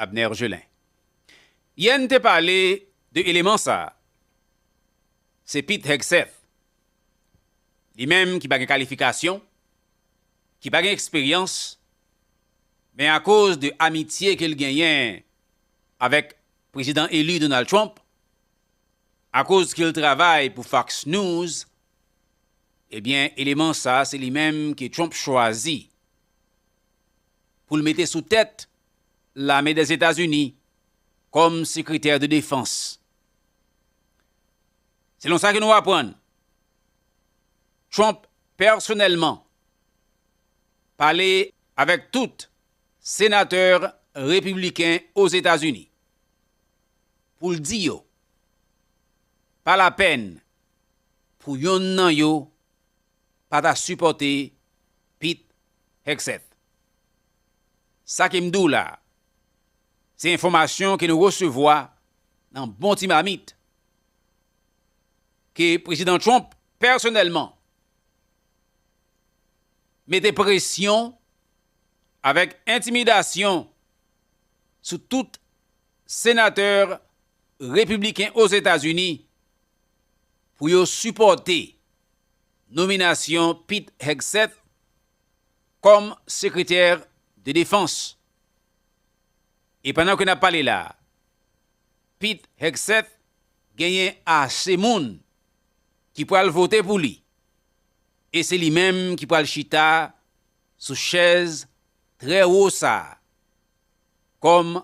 Abner Jelin. Yen te parlé de élément ça. C'est Pete Hegseth. Lui-même qui n'a pas de qualification, qui n'a pas d'expérience, mais à cause de l'amitié qu'il gagne avec le président élu Donald Trump, à cause qu'il travaille pour Fox News, eh bien, élément ça, c'est lui-même que Trump choisit pour le mettre sous tête l'armée des États-Unis comme secrétaire de défense. Selon ça que nous apprenons, Trump, personnellement, parlait avec tout sénateur républicain aux États-Unis pour le dire, pas la peine pour yon nan yo pas ta supporter Pete Hegseth. Ça qui m'dou là, c'est information que nous recevons dans bon timamite que le président Trump, personnellement, mettait pression avec intimidation sur tout sénateur républicain aux États-Unis pour y supporter nomination Pete Hegseth comme secrétaire de défense. Et pendant qu'on a parlé là, Pete Hegseth gagne assez moun qui pourra voter pour lui. Et c'est lui-même qui pourra le chita sous chaise très haut ça, comme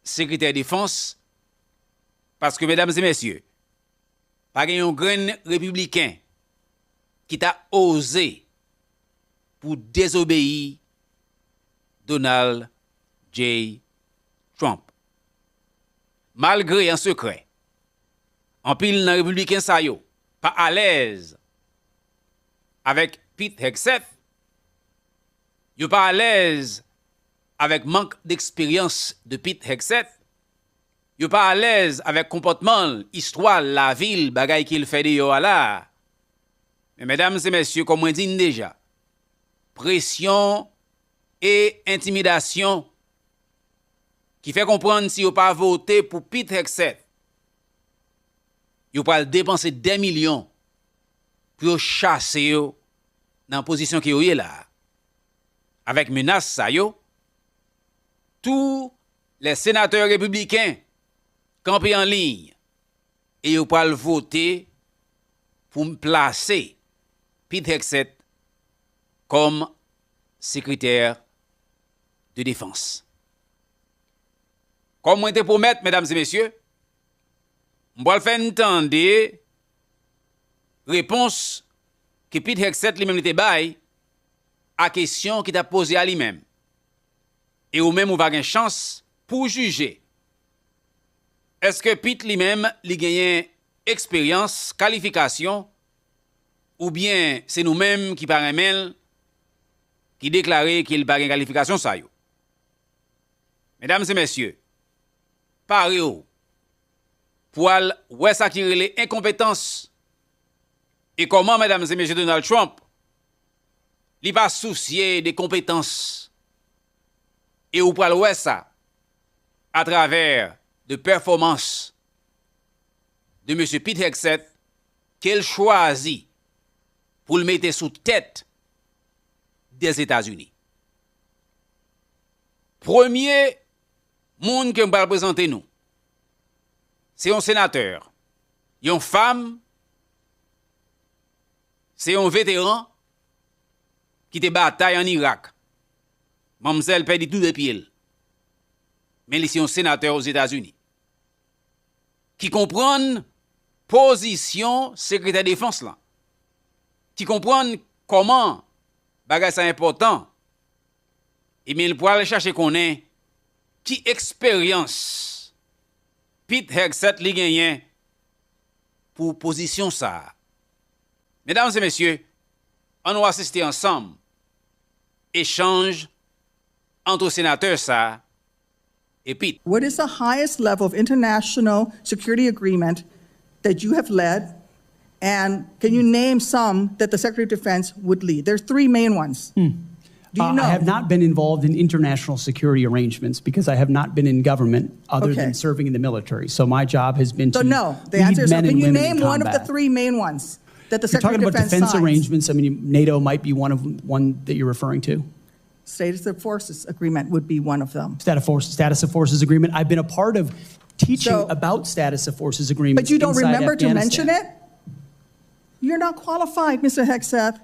secrétaire de défense, parce que, mesdames et messieurs, pas un grand républicain qui t'a osé pour désobéir Donald J. Trump. Malgré un secret, en pile dans républicain sa yo, pas à l'aise avec Pete Hegseth, yo pas à l'aise avec manque d'expérience de Pete Hegseth, yo pas à l'aise avec comportement, histoire, la ville, bagay qu'il fait de yo là. Mais mesdames et messieurs, comme on dit déjà, pression et intimidation qui fait comprendre si yo pas voté pour Pete Hegseth, yo pas dépenser des millions pour chasser yo dans la position qui yo est là. Avec menace ça yo, tous les sénateurs républicains campés en ligne et yo pas voter pour me placer Pete Hegseth comme secrétaire de défense. Comme moi te promettre, mesdames et messieurs, je vais faire entendre réponse que Pete Hegseth lui-même était bail à question qui t'a posé à lui-même. Et ou même ou va une chance pour juger. Est-ce que Pete lui-même lui gagne expérience, qualification, ou bien c'est nous-mêmes qui par un mail qui déclarait qu'il n'a pas de qualification ça yo. Mesdames et messieurs, paré ou pour ouais ça qui relève incompétence et comment mesdames et messieurs Donald Trump il pas soucier des compétences et ou pour ouais ça à travers de performances de monsieur Pete Hegseth qu'il choisit pour le mettre sous tête des États-Unis. Premier monde que va représenter nous, c'est un sénateur, une femme, c'est un vétéran qui te bataille en Irak. Mademoiselle perdit tout de pied. Mais c'est un sénateur aux États-Unis qui comprend position secrétaire de défense là, qui comprend comment bagay c'est important. Et bien il pourra aller chercher qu'on est qui expérience Pete Hegseth li gagne pour position ça. Mesdames et messieurs, on va assister ensemble échange entre sénateur ça et Pete. What is the highest level of international security agreement that you have led? And can you name some that the Secretary of Defense would lead? There's three main ones. Do you know? I have not been involved in international security arrangements because I have not been in government other Okay. than serving in the military. So my job has been So to no, the lead answer is no. men Can and you women name in one of the combat. three main ones that the You're Secretary talking of about Defense defense signs? arrangements. I mean, NATO might be one that you're referring to. Status of Forces Agreement would be one of them. Status of Forces Agreement. I've been a part of teaching So- about Status of Forces Agreements. But you don't inside remember to Afghanistan. mention it? You're not qualified, Mr. Hegseth.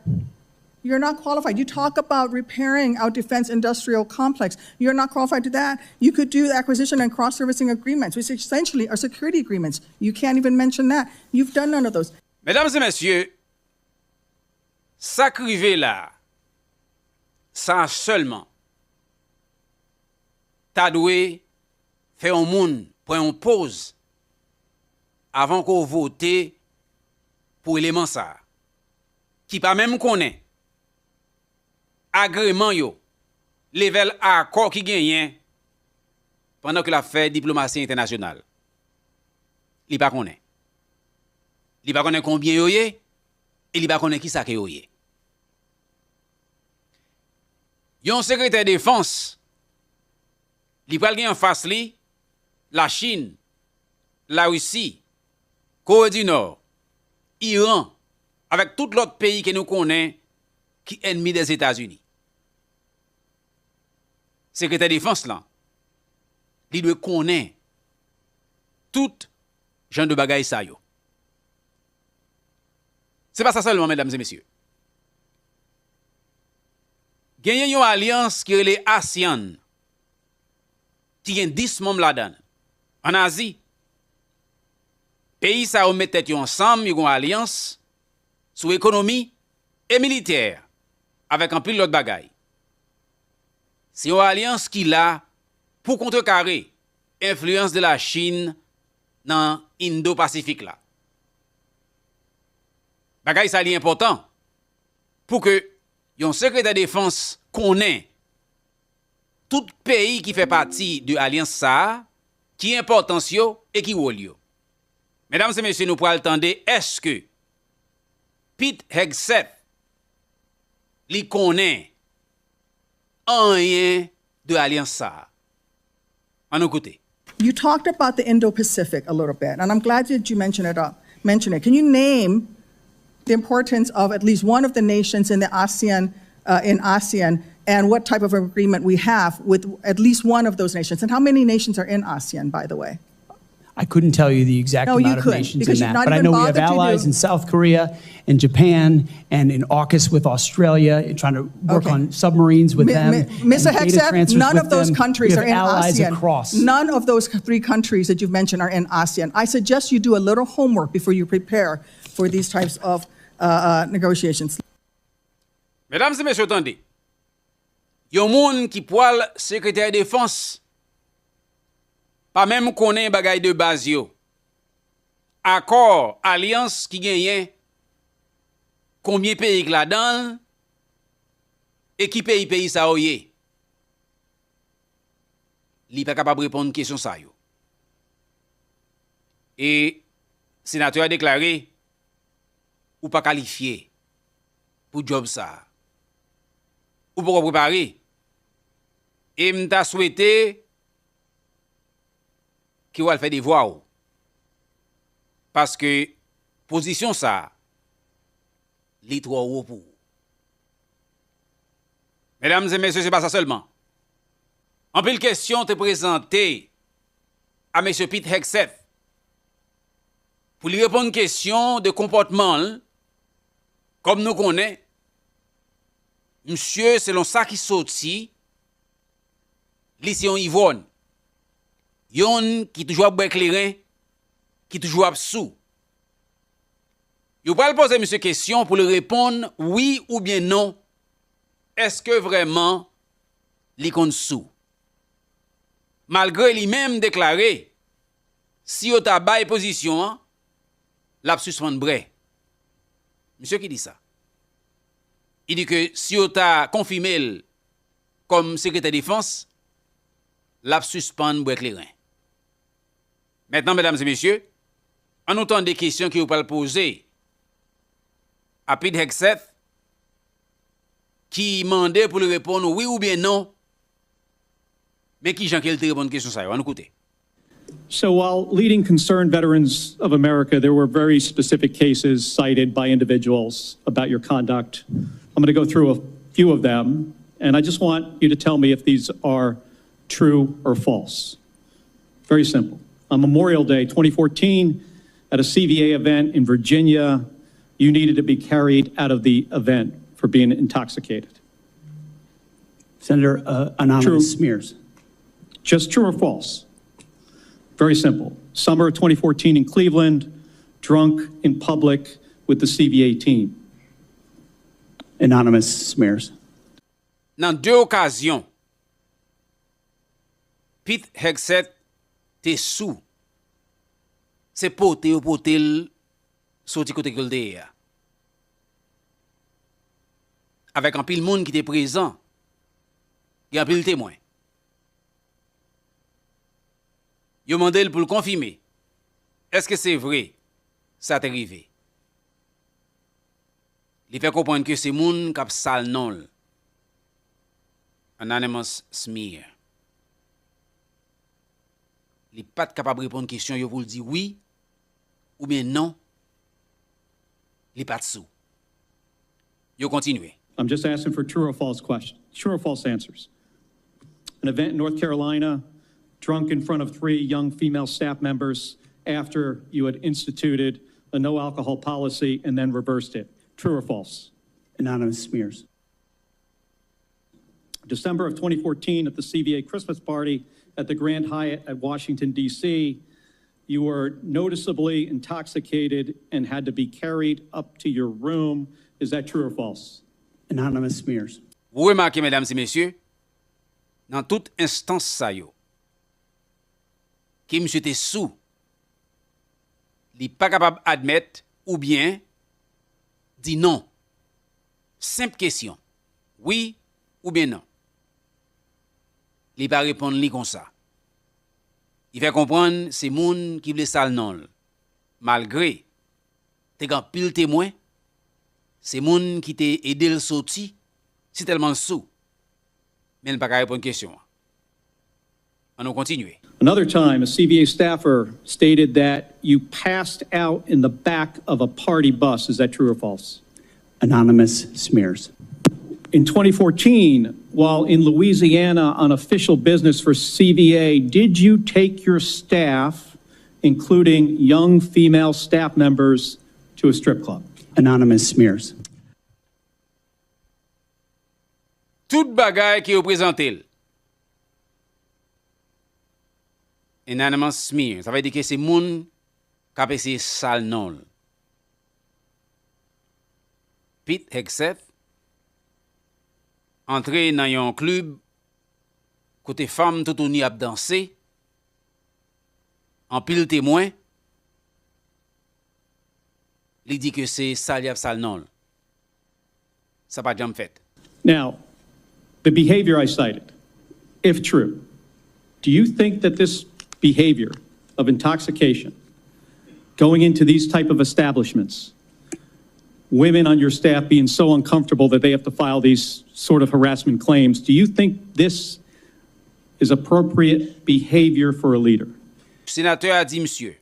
You're not qualified. You talk about repairing our defense industrial complex. You're not qualified to that. You could do acquisition and cross-servicing agreements, which essentially are security agreements. You can't even mention that. You've done none of those. Mesdames et messieurs, ça crivé là, ça seulement, ta doué faire un monde pour une pause avant qu'on vote pour élément ça, qui pas même connaît agrément yo, level accord qui gagne pendant que la fait diplomatie internationale. Li pas connaît. Li pas connaît combien yo yé, et li pas connaît qui ça que yo yé. Yon secrétaire défense, li pral gen en face li, la Chine, la Russie, Corée du Nord, Iran, avec tout l'autre pays que nous connaissons qui est ennemi des États-Unis. Secrétaire défense là, li doit connaître tout genre de bagaille sa yo. C'est pas ça seulement, mesdames et messieurs. Gagné une alliance qui est les ASEAN, qui a 10 membres là-dedans. En Asie, pays ça met tête ensemble, ils ont une alliance sur économie et militaire, avec un pile l'autre bagaille. C'est une alliance qui là pour contrecarrer l'influence de la Chine dans l'Indo-Pacifique là. Bagaille ça li important pour que yon secrétaire défense connaît tout pays qui fait partie de l'alliance ça, qui est important et qui rôle yo. Mesdames et messieurs, nous pourrons attendre, est-ce que Pete Hegseth li connaît rien de l'alliance ça? En nos côtés. You talked about the Indo-Pacific a little bit, and I'm glad that you mentioned it. Can you name the importance of at least one of the nations in the ASEAN, and what type of agreement we have with at least one of those nations? And how many nations are in ASEAN, by the way? I couldn't tell you the exact No, you amount of couldn't, nations in because you've that, not but I even know we have bothered to allies do- in South Korea and Japan and in AUKUS with Australia, and trying to work Okay. on submarines with them. Mr. and data Hegseth, transfers none with of those them. countries We are have in allies ASEAN. across. None of those three countries that you've mentioned are in ASEAN. I suggest you do a little homework before you prepare for these types of negotiations. Mesdames et messieurs, attendez. Yon moun qui poil secrétaire défense, pas même connaît bagay de base yo. Accord, alliance qui gagne, combien pays là-dedans, et qui pays ça oye. Li pas capable de répondre question ça yo. Et sénateur a déclaré ou pas qualifié pour job ça. Ou pour préparer. Et m'ta souhaité qui va faire des voix. Parce que position ça li trop haut pour. Mesdames et messieurs, c'est pas ça seulement. En pile question te présenter à M. Pete Hegseth pour lui répondre question de comportement comme nous connaissons. Monsieur, selon ça qui sorti, li c'est un Yvonne. Yon qui toujours boit clairin, qui toujours absous. Yo pas le poser monsieur question pour lui répondre oui ou bien non. Est-ce que vraiment li kon sou? Malgré lui-même déclaré si yo ta bail position, l'a suspendre bré. Monsieur qui dit ça? Il dit que si on t'a confirmé comme secrétaire de défense, l'a suspendre pour clairin. Maintenant, mesdames et messieurs, en autant des questions que vous pouvez poser à Pete Hegseth, qui mandait pour le répondre oui ou bien non. Mais qui Jean qu'elle te répondre question ça, on écoute. So while leading concerned veterans of America, there were very specific cases cited by individuals about your conduct. I'm going to go through a few of them, and I just want you to tell me if these are true or false. Very simple. On Memorial Day 2014, at a CVA event in Virginia, you needed to be carried out of the event for being intoxicated. Senator, anonymous True. smears. Just true or false? Very simple. Summer of 2014 in Cleveland, drunk in public with the CVA team. Anonymous smears. Dans deux occasions, Pete Hegseth te sous. C'est pote ou potel sorti côté que le avec un pile monde qui était présent, et un pile témoin. Yo mandé pour le confirmer. Est-ce que c'est vrai ça t'est arrivé? Il fait comprendre que c'est moun k'ap sal non. Anonymous smear. Il n'est pas capable de répondre à une question, yo pour le dire oui ou bien non. Il n'est pas dessous. Yo continue. I'm just asking for true or false questions, true or false answers. An event in North Carolina, drunk in front of 3 young female staff members after you had instituted a no alcohol policy and then reversed it. True or false? Anonymous smears. December of 2014 at the CVA Christmas party at the Grand Hyatt at Washington, D.C., you were noticeably intoxicated and had to be carried up to your room. Is that true or false? Anonymous smears. Vous remarquez, mesdames et messieurs, dans toute instance ça yo, qui monsieur était sous, il n'est pas capable d'admettre ou bien dit non. Simple question. Oui ou bien non. Il ne pas répondre li comme ça. Il fait comprendre c'est moun qui voulait sale non. Malgré te gan pile témoin, c'est moun qui t'a aidé le sorti, c'est tellement sous. Mais il ne pas répondre question. On continue. Another time, a CVA staffer stated that you passed out in the back of a party bus. Is that true or false? Anonymous smears. In 2014, while in Louisiana on official business for CVA, did you take your staff, including young female staff members, to a strip club? Anonymous smears. Tout bagay qui représente il. Anonymous smear. Ça veut dire que c'est moun qui a passé sale non. Pete Hegseth entré dans un club côté femme tout ni ap danser en pile témoin il dit que c'est sale ap sale non. Ça pas jamais fait. Now, the behavior I cited, if true, do you think that this behavior of intoxication, going into these type of establishments, women on your staff being so uncomfortable that they have to file these sort of harassment claims, do you think this is appropriate behavior for a leader? Le sénateur a dit, monsieur,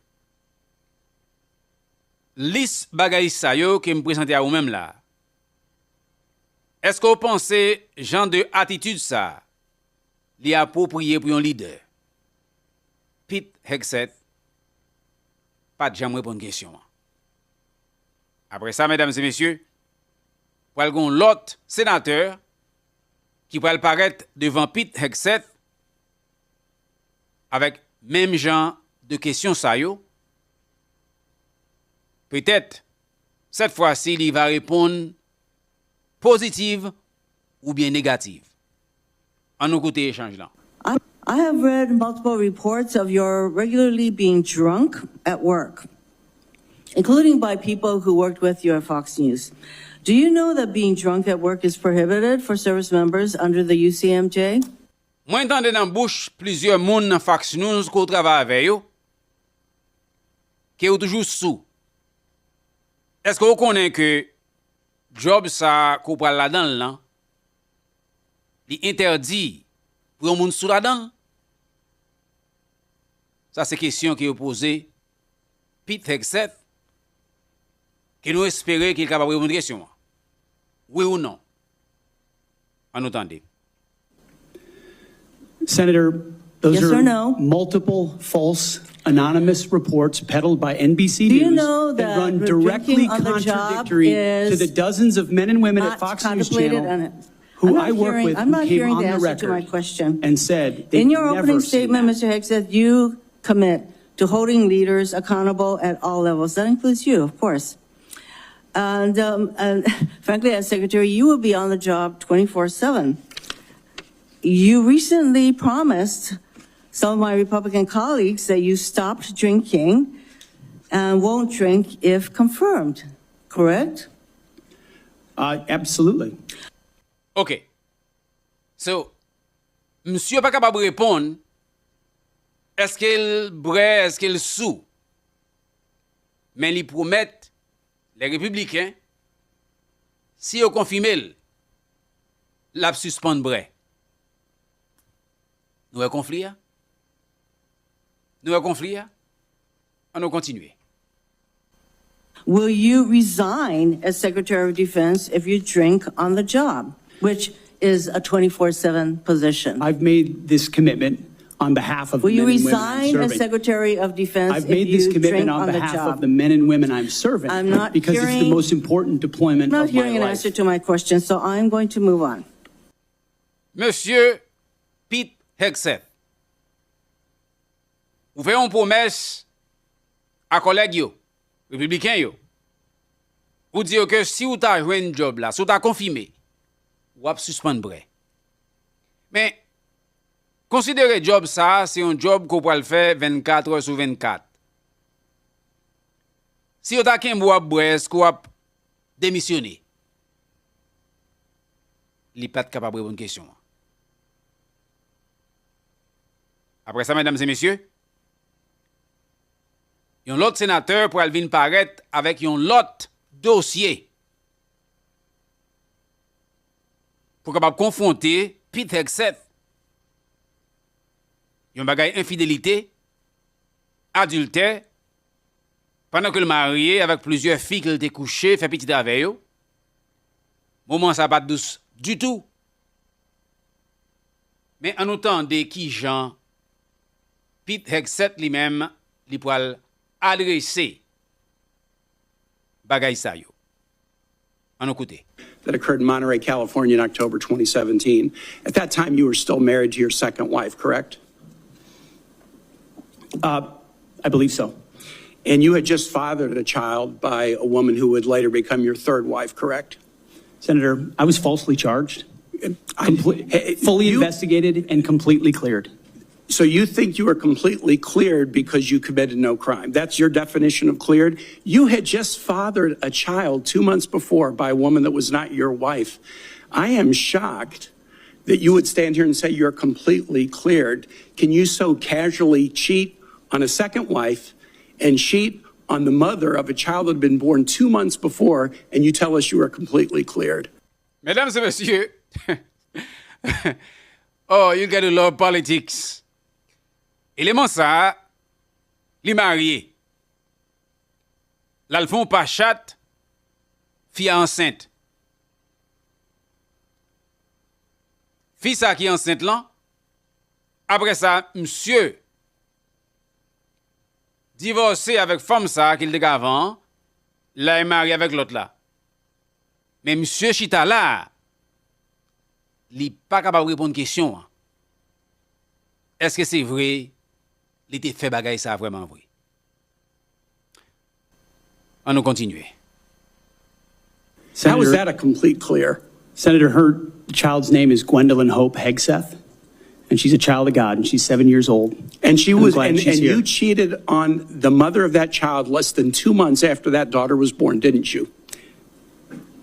liste bagay sa yo que me présenter à vous-même là. Est-ce que vous pensez, genre de attitude ça, li approprié pour un leader? Pete Hegseth, pas de jamais répondre question. Après ça, mesdames et messieurs, pour avoir l'autre sénateur qui va paraître devant Pete Hegseth avec même genre de questions ça yo. Peut-être cette fois-ci il va répondre positive ou bien négative. En nous côté échange là. I have read multiple reports of your regularly being drunk at work, including by people who worked with you at Fox News. Do you know that being drunk at work is prohibited for service members under the UCMJ? Moi entendre dans bouche plusieurs moun dans Fox News qui travaille avec yo qui est toujours sous. Est-ce que vous connaissez que job ça qu'on parle là-dedans là li interdit pour un monde sous la dent? Ça, c'est question qui est posée Pete Hegseth, que nous espérons qu'il est capable de répondre à cette question. Oui ou non? On entend. Senator, those Yes are or no? multiple false anonymous reports peddled by NBC Do you News know that run drinking directly on the job contradictory to is the dozens of men and women not at Fox News contemplated Channel I'm who not I work hearing- with I'm who not came hearing on the the answer to my record question. and said they've In your never opening seen statement, that. Mr. Hegseth, you commit to holding leaders accountable at all levels. That includes you, of course. And frankly, as secretary, you will be on the job 24/7. You recently promised some of my Republican colleagues that you stopped drinking and won't drink if confirmed, correct? Absolutely. OK. So, monsieur pas capable de répondre, est-ce qu'il vrai, est-ce qu'il sous? Mais il promet, les républicains, si ils confirment, la suspendre vrai. Nous avons conflit? Nous avons conflit? On va continuer. Will you resign as Secretary of Defense if you drink on the job, which is a 24/7 position? I've made this commitment on behalf of Will the you men and women I'm resign as serving. Secretary of Defense I've if made this you commitment drink on on the behalf of job? the men and women I'm serving I'm not because it's the hearing- most important deployment I'm not of my hearing an life. answer to my question, so I'm going to move on. Monsieur Pete Hegseth, vous faites une promesse à collègues yo, républicains yo. Vous dire que si vous avez joué un job là, si vous avez confirmé, vous avez suspendre vrai. Mais considérez job ça, c'est un job qu'on peut le faire 24 heures sur 24. Si vous avez un bois brest, vous avez démissionné, il n'est pas capable de répondre à une question. Après ça, mesdames et messieurs, un autre sénateur pour venir paraître avec un autre dossier pour capable confronter Pete Hegseth. Un bagage infidélité, adultère, pendant que le marié avec plusieurs filles qu'il était couché, fait petit avec eux. Moment ça pas douce du tout. Mais en autant de qui Jean Pete Hegseth lui-même li poil adresser bagay sa yo. On écoute. That occurred in Monterey, California in October 2017. At that time, you were still married to your second wife, correct? I believe so. And you had just fathered a child by a woman who would later become your third wife, correct? Senator, I was falsely charged, fully You- investigated, and completely cleared. So you think you were completely cleared because you committed no crime. That's your definition of cleared? You had just fathered a child 2 months before by a woman that was not your wife. I am shocked that you would stand here and say you're completely cleared. Can you so casually cheat on a second wife and cheat on the mother of a child that had been born 2 months before, and you tell us you are completely cleared? Mesdames et messieurs, oh, you gotta love politics. Élément ça, li marié. L'alfon pas chat, fille enceinte. Fille ça qui est enceinte là, après ça, monsieur, divorcé avec femme ça qu'il était avant, là est marié avec l'autre là. Mais monsieur Chita là, il n'est pas capable de répondre à une question. Est-ce que c'est vrai? Il était fait bagaille ça vraiment vrai. On nous continue. How was Senator, that a complete clear? Senator, her child's name is Gwendolyn Hope Hegseth, and she's a child of God, and she's 7 years old. And she I'm was, glad and she's here. you cheated on the mother of that child less than 2 months after that daughter was born, didn't you?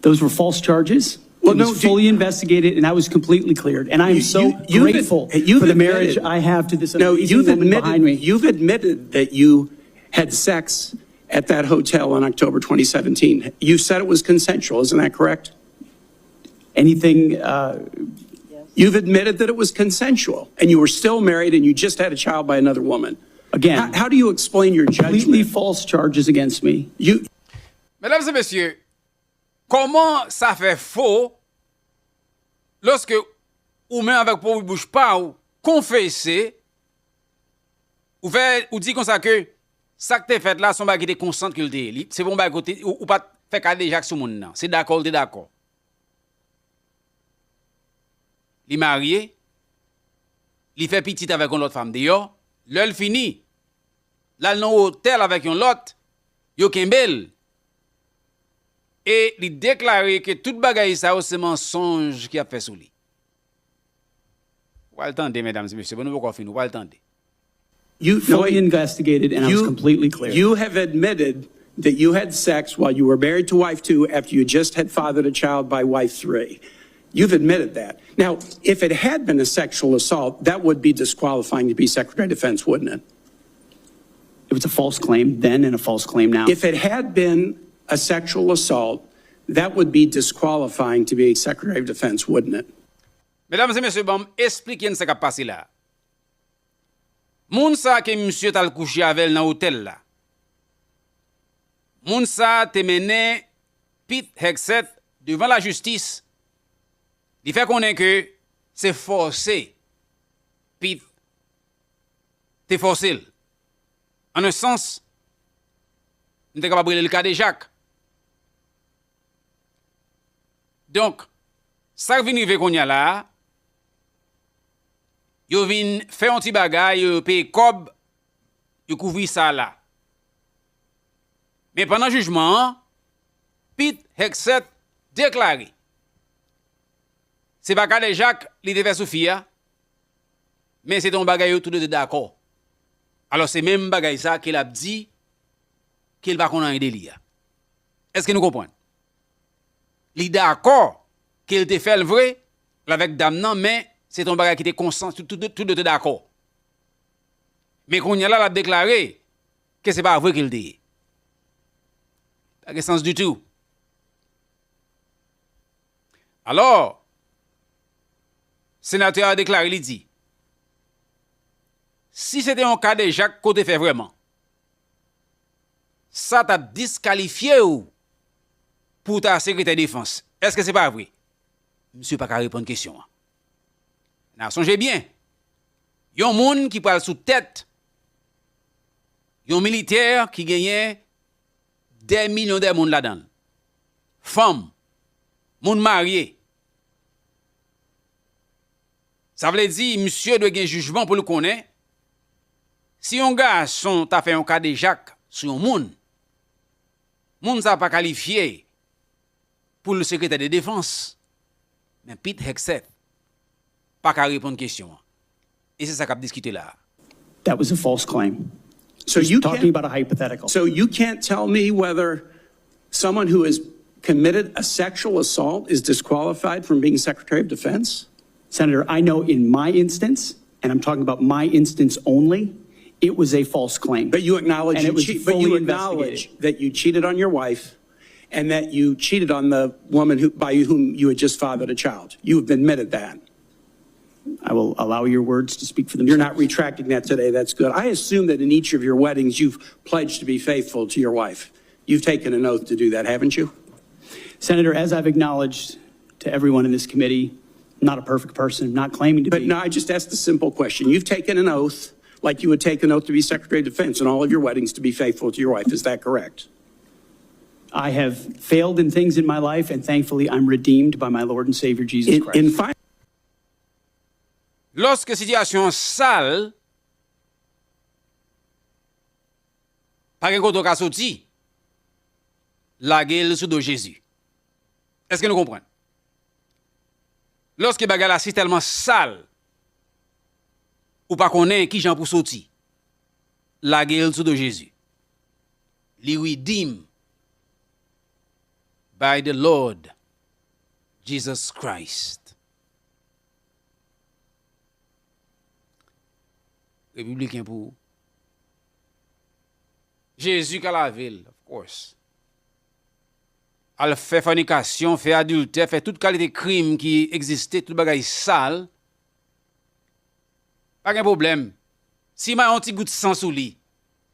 Those were false charges. Well, It no, was fully investigated, and I was completely cleared. And I am so You've grateful you've for the marriage admitted- I have to this No, amazing you've woman behind me. you've admitted that you had sex at that hotel in October 2017. You said it was consensual, isn't that correct? Anything You've admitted that it was consensual, and you were still married, and you just had a child by another woman. Again, How do you explain your completely judgment? false charges against me. You, Mesdames et messieurs, comment ça fait faux lorsque ou même avec pour bouche pas ou confesser ou fait ou dit comme ça que ça que t'es fait là son bagage qui était constant que le c'est bon bagage côté ou pas fait cas déjà sur monde nan. C'est d'accord, t'es d'accord. Il marié, il fait petit avec une autre femme dehors, l'heure fini. Là dans hôtel avec une autre, yo kembel. Et il déclarait que tout bagaille ça c'est mensonge qui a fait sous lui. Vous attendez, mesdames et messieurs, nous pouvons finir, vous attendez. you, Fully investigated, and I was you- completely clear. You have admitted that you had sex while you were married to wife 2 after you just had fathered a child by wife 3. You've admitted that. Now, if it had been a sexual assault, that would be disqualifying to be Secretary of Defense, wouldn't it? It was a false claim then and a false claim now. If it had been a sexual assault, that would be disqualifying to be Secretary of Defense, wouldn't it? Mesdames et messieurs, bon, expliquez-nous ce qui a passé là. Moun sa que monsieur t'a couché avec dans hôtel là. Moun sa te mené Pete Hegseth devant la justice. Il fait connaître que c'est forcé. Pete te forcé. En un sens, nous sommes capables de le cas de Jacques. Donc, ça qui vient arriver qu'on y a là, yo vin faire un petit bagay, yo paye cob, yo couvrir ça là. Mais pendant le jugement, Pete Hegseth déclaré. C'est pas cas de Jacques, il devait souffrir, mais c'est un bagay yo tout de d'accord. Alors c'est même bagay ça qu'il a dit qu'il va qu'on a un délire. Est-ce que nous comprenons? Il est d'accord qu'il te fait le vrai avec dame non, mais c'est un bagage qui était constant, tout de d'accord. Mais qu'on y a là, l'a déclaré que c'est pas vrai qu'il dit. Pas de sens du tout. Alors, le sénateur a déclaré, il dit, si c'était un cas de Jacques côté fait vraiment, ça t'a disqualifié ou pour ta sécurité de défense. Est-ce que c'est pas vrai? Monsieur pas qu'à répondre à question. Now, songez bien. Yon moun qui parle sous tête. Yon militaire qui gagne des millions de monde là-dedans. Femmes, moun marié. Ça veut dire, monsieur doit gagner jugement pour le connaître. Si un garçon t'a fait un cas de Jacques sur un moun ça pas qualifié pour le secrétaire de défense. Mais Pete Hegseth pas qu'à répondre question. Et c'est ça qu'a discuté là. That was a false claim. So Just you talking can't, about a hypothetical. so you can't tell me whether someone who has committed a sexual assault is disqualified from being Secretary of Defense? Senator, I know in my instance, and I'm talking about my instance only, it was a false claim. But you acknowledge And it was but you fully acknowledge investigated. that you cheated on your wife and that you cheated on the woman by whom you had just fathered a child. You have admitted that. I will allow your words to speak for themselves. You're not retracting that today. That's good. I assume that in each of your weddings, you've pledged to be faithful to your wife. You've taken an oath to do that, haven't you? Senator, as I've acknowledged to everyone in this committee, I'm not a perfect person, not claiming to But be. no, I just asked a simple question. You've taken an oath like you would take an oath to be Secretary of Defense in all of your weddings to be faithful to your wife. Is that correct? I have failed in things in my life, and thankfully I'm redeemed by my Lord and Savior Jesus Christ. In fi- Lorsque situation sale, pas un koto ka sorti, la gueule sous de Jésus. Est-ce que nous comprenons? Lorsque bagay la si tellement sale, ou pas connaît qui j'en pour sorti, la gueule sous de Jésus. Li redeem by the Lord Jesus Christ. Républicain pour Jésus qu'à la ville, of course. al fait fornication, fait adultère, fait toute qualité de crime qui existait, tout bagay sale, pas de problème. Si ma un petit goût de sang sous lui,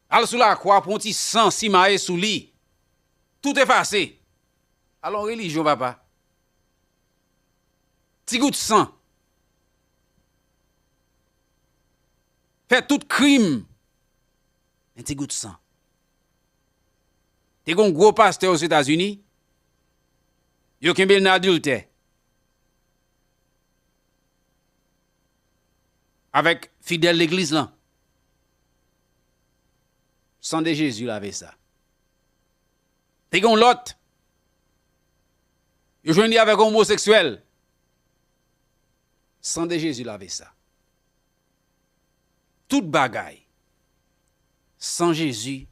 al sous la croix pour un petit sang, si ma est sous lui, tout effacé. Alors religion, papa. Petit goût de sang. Fait tout crime. Un petit goût de sang. T'es un gros pasteur aux États-Unis. Yo kembel nan adultère. Avec fidèle l'église là. Sang de Jésus l'avait ça. T'es un lot. Yo joindre avec un homosexuel. Sang de Jésus l'avait ça. Toute bagaille. Sans Jésus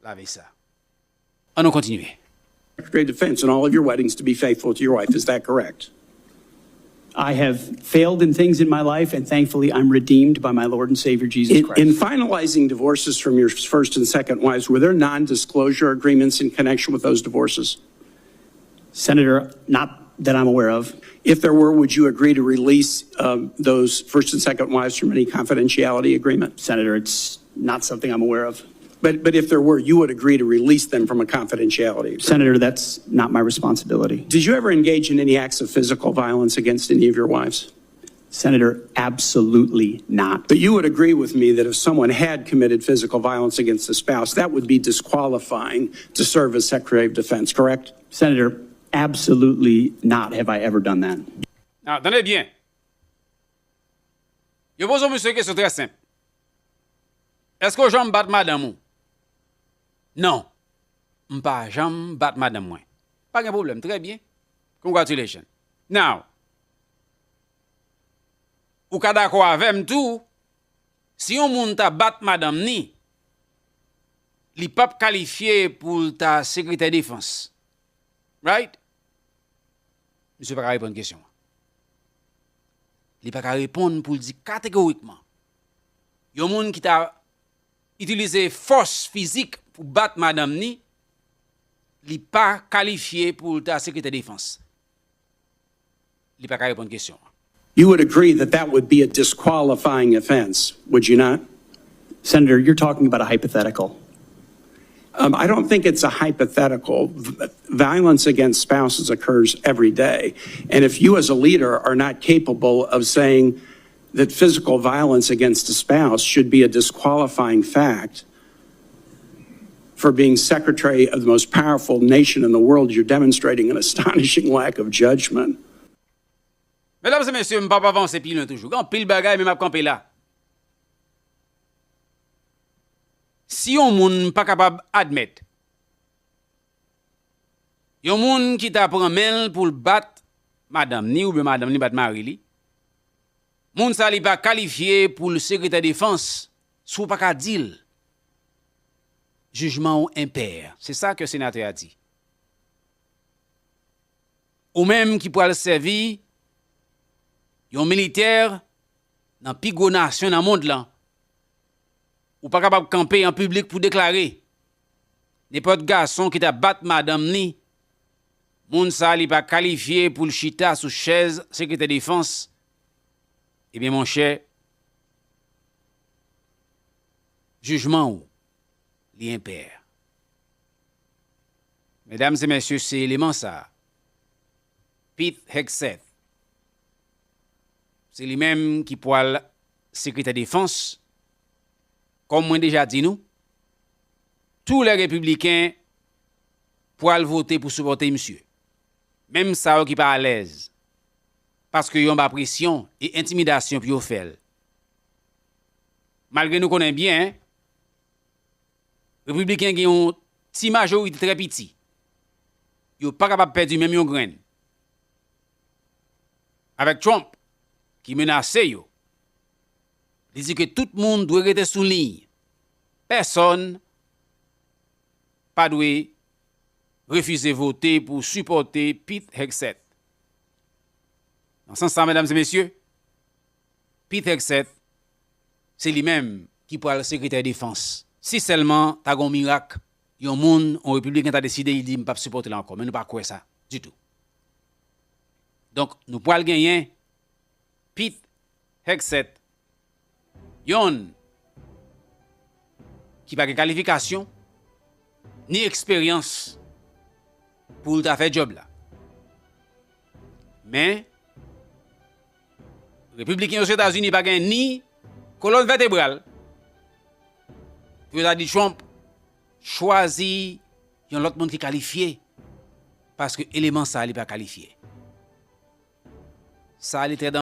l'avait ça. On va continuer. Secretary of Defense in all of your weddings to be faithful to your wife. Is that correct? I have failed in things in my life, and thankfully I'm redeemed by my Lord and Savior Jesus Christ. In finalizing divorces from your first and second wives, were there non-disclosure agreements in connection with those divorces? Senator, not that I'm aware of. If there were, would you agree to release those first and second wives from any confidentiality agreement? Senator, it's not something I'm aware of. But if there were, you would agree to release them from a confidentiality agreement? Senator, that's not my responsibility. Did you ever engage in any acts of physical violence against any of your wives? Senator, absolutely not. But you would agree with me that if someone had committed physical violence against a spouse, that would be disqualifying to serve as Secretary of Defense, correct? Senator, absolutely not have I ever done that. Ah, attendez bien. Je pose au monsieur une question très simple. Est-ce que j'aime battre madame ou? Non. M'pas j'aime battre madame moi. Pas de problème, très bien. Congratulations. Now, ou ka d'accord avec tout, si on moun ta battre madame ni, li pas qualifié pour ta secrétaire défense. Right? Monsieur pas répondre question. Il pas répondre pour dire catégoriquement. Yon moun qui t'a utilisé force physique pour battre madame ni, li pas qualifié pour ta secrétaire défense. Il pas répondre question. You would agree that that would be a disqualifying offense, would you not? Senator, you're talking about a hypothetical. I don't think it's a hypothetical. Violence against spouses occurs every day. And if you as a leader are not capable of saying that physical violence against a spouse should be a disqualifying fact for being secretary of the most powerful nation in the world, you're demonstrating an astonishing lack of judgment. Mesdames et messieurs, m'pas pas avancer pile toujours. Quand pile bagay, mais m'a campé là. Si on moun pas capable admettre, yon moun qui t'a pris mel pour battre madame ni ou bien madame ni battre mari li, moun sa li pas qualifié pour le secrétaire défense, sou pas ka dil. Jugement ou impair. C'est ça que le sénateur a dit. Ou même qui pourra le servir yon militaire dans pi gros nation dans monde là. Ou pas capable de camper en public pour déclarer n'importe garçon qui t'a battu madame ni moun sa li pas qualifié pour le chita sous chaise secrétaire défense. Eh bien mon cher, jugement ou li impair. Mesdames et messieurs, c'est élément ça. Pete Hegseth, c'est lui-même qui poil secrétaire défense. Comme moi déjà dit nous, tous les républicains poil voter pour supporter monsieur. Même ça qui pas à l'aise. Parce que yon ba pression et intimidation pour yon faire. Malgré nous connaissons bien, républicains qui ont une majorité très petit. Yon pas capable de perdre même yon grain. Avec Trump qui menace yo. Il dit que tout le monde doit rester sous ligne. Personne pas doit refuser voter pour supporter Pete Hegseth. Dans ce sens, mesdames et messieurs, Pete Hegseth, c'est lui-même qui pourra le secrétaire de défense. Si seulement t'as un miracle yon moun, un républicain a décidé, il dit, je ne pas supporter là encore, mais nous pas quoi ça, du tout. Donc, nous pouvons gagner Pete Hegseth, yon, qui n'a pas de qualification, ni expérience pour faire job là. Mais, républicain aux États-Unis pas gagné ni colonne vertébrale. Vous avez dit Trump choisit un autre monde qui est qualifié parce que l'élément ça n'est pas qualifié. Ça, il était dans